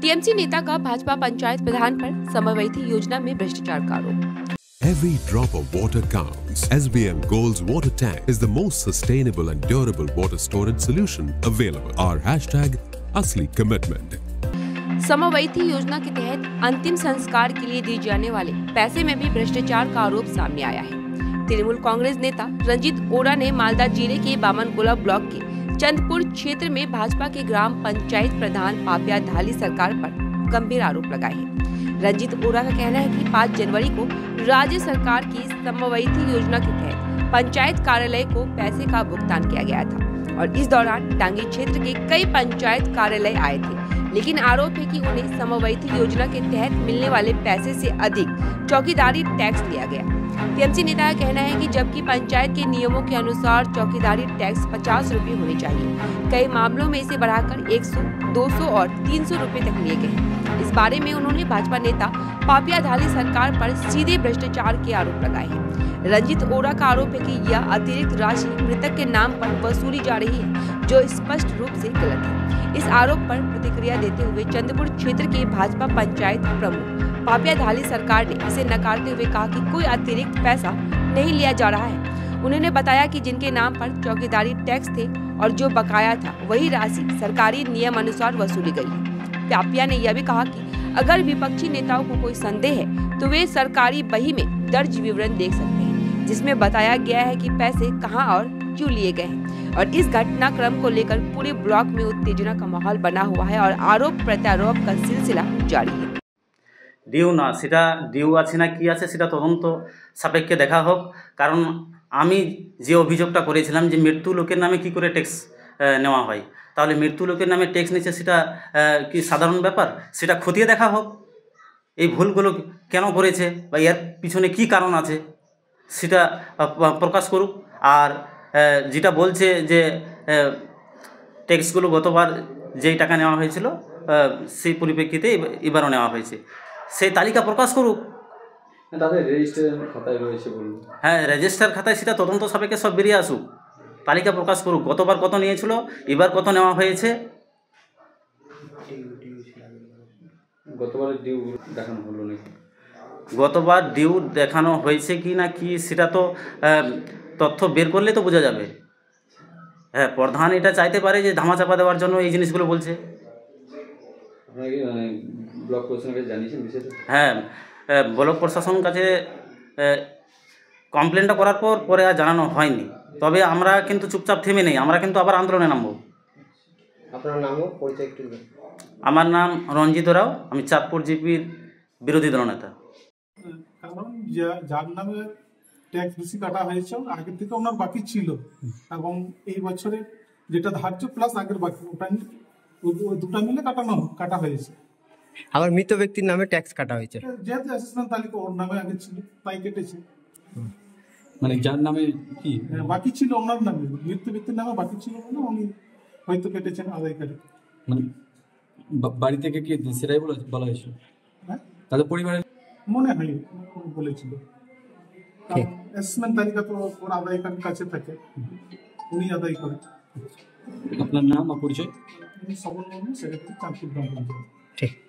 TMC नेता का भाजपा पंचायत प्रधान पर समवर्ती योजना में भ्रष्टाचार का आरोप। Every drop of water counts. SBM Gold's water tank is the most sustainable and durable water storage solution available. Our hashtag असली commitment. समवर्ती योजना के तहत अंतिम संस्कार के लिए दिए जाने वाले पैसे में भी भ्रष्टाचार का आरोप सामने आया है। तृणमूल कांग्रेस नेता रंजीत ओरा ने मालदा जिले के बामनगोला ब्लॉक के चंदपुर क्षेत्र में भाजपा के ग्राम पंचायत प्रधान पापिया धाली सरकार पर गंभीर आरोप लगाए हैं। रंजीत ओरा का कहना है कि 5 जनवरी को राज्य सरकार की समवर्ती योजना के तहत पंचायत कार्यालय को पैसे का भुगतान किया गया था और इस दौरान टांगी क्षेत्र के कई पंचायत कार्यालय आए थे, लेकिन आरोप है कि उन्हें समवर्ती योजना के तहत मिलने वाले पैसे से अधिक चौकीदारी टैक्स लिया गया। टीएमसी नेता का कहना है कि जबकि पंचायत के नियमों के अनुसार चौकीदारी टैक्स 50 रुपए होने चाहिए, कई मामलों में इसे बढ़ाकर 100, 200 और 300 रुपए तक लिए गए। इस बारे में उन्होंने भाजपा नेता पापिया धाली सरकार पर सीधे भ्रष्टाचार के आरोप लगाए हैं। रंजीत ओरा का आरोप है कि यह अतिरिक्त राशि मृतक के नाम पर वसूली जा रही है, जो स्पष्ट रूप से गलत है। इस आरोप पर प्रतिक्रिया देते हुए चंदपुर क्षेत्र के भाजपा पंचायत प्रमुख पापिया धाली सरकार ने इसे नकारते हुए कहा कि कोई अतिरिक्त पैसा नहीं लिया जा रहा है। उन्होंने बताया कि जिनके नाम पर चौकीदारी टैक्स थे और जो बकाया था वही राशि सरकारी नियम अनुसार वसूली गई है। पापिया ने यह भी कहा कि अगर विपक्षी नेताओं को कोई संदेह है तो वे सरकारी बही में दर्ज विवरण देख सकते हैं, जिसमें बताया गया है कि पैसे कहां और क्यों लिए गए हैं। और इस घटनाक्रम को लेकर पूरे ब्लॉक में उत्तेजना का माहौल बना हुआ है और आरोप प्रत्यारोप का सिलसिला जारी है। ডিউ না, সেটা ডিউ আছে না কি আছে সেটা তদন্ত সাপেক্ষে দেখা হোক। কারণ আমি যে অভিযোগটা করেছিলাম যে মৃত্যু লোকের নামে কি করে ট্যাক্স নেওয়া হয়, তাহলে মৃত্যু লোকের নামে ট্যাক্স নিচ্ছে সেটা কি সাধারণ ব্যাপার? সেটা খতিয়ে দেখা হোক। এই ভুলগুলো কেন করেছে বা এর পিছনে কি কারণ আছে সেটা প্রকাশ করুক। আর যেটা বলছে যে ট্যাক্সগুলো গতবার যেই টাকা নেওয়া হয়েছিল সেই পরিপ্রেক্ষিতে এবারও নেওয়া হয়েছে, সেই তালিকা প্রকাশ করুক। তাদের রেজিস্ট্রেশন খাতায় রয়েছে বলুন। হ্যাঁ, রেজিস্টার খাতায় সেটা তদন্ত সাপেক্ষে সব বেরিয়ে আসুক, তালিকা প্রকাশ করুক। গতবার কত নিয়েছিল, এবার কত নেওয়া হয়েছে। গতবার ডিউ দেখানো হলো নাকি? গতবার ডিউ দেখানো হয়েছে কি না কি সেটা তো তথ্য বের করলে তো বোঝা যাবে। হ্যাঁ, প্রধান এটা চাইতে পারে যে ধামাচাপা দেওয়ার জন্য এই জিনিসগুলো বলছে। আপনাকে ব্লক প্রশাসনের কাছে জানিয়েছেন বিষয়টা? হ্যাঁ, ব্লক প্রশাসন কাছে কমপ্লেনটা করার পরে আর জানানো হয়নি। তবে আমরা কিন্তু চুপচাপ থেমে নেই, আমরা কিন্তু আবার আন্দোলনে নামবো। আপনার নাম ও পরিচয় একটু দিন। আমার নাম রঞ্জিত রাও, আমি চাঁদপুর জিপির বিরোধী দলনেতা। কারণ যার নামে ট্যাক্স বেশি কাটা হয়েছে আগে থেকে ওনার বাকি ছিল, এবং এই বছরে যেটা ধার্য প্লাস আগের বাকি ওটা দুটা মিলে কাটা হয়েছে। আবার মৃত ব্যক্তির নামে ট্যাক্স কাটা হয়েছে, যেহেতু অ্যাসেসমেন্ট তালিকা ওর নামে আগে ছিল তাই কেটেছে। মানে যার নামে কি বাকি ছিল ওনার নামে, মৃত ব্যক্তির নামে বাকি ছিল বলে উনি হয়তো কেটেছেন আদায় করে। মানে বাড়ি থেকে কি সেটাই বলা হয়েছিল? হ্যাঁ, তাহলে পরিবারের মনে হয় বলেছিল। অ্যাসেসমেন্ট তালিকা তো ওর আদায়কারীর কাছে থাকে, উনি আদায় করে। আপনার নাম আর পরিচয়? সবল সেক্রেটারি চাঁদপুর গ্রাম পঞ্চায়েত। ঠিক।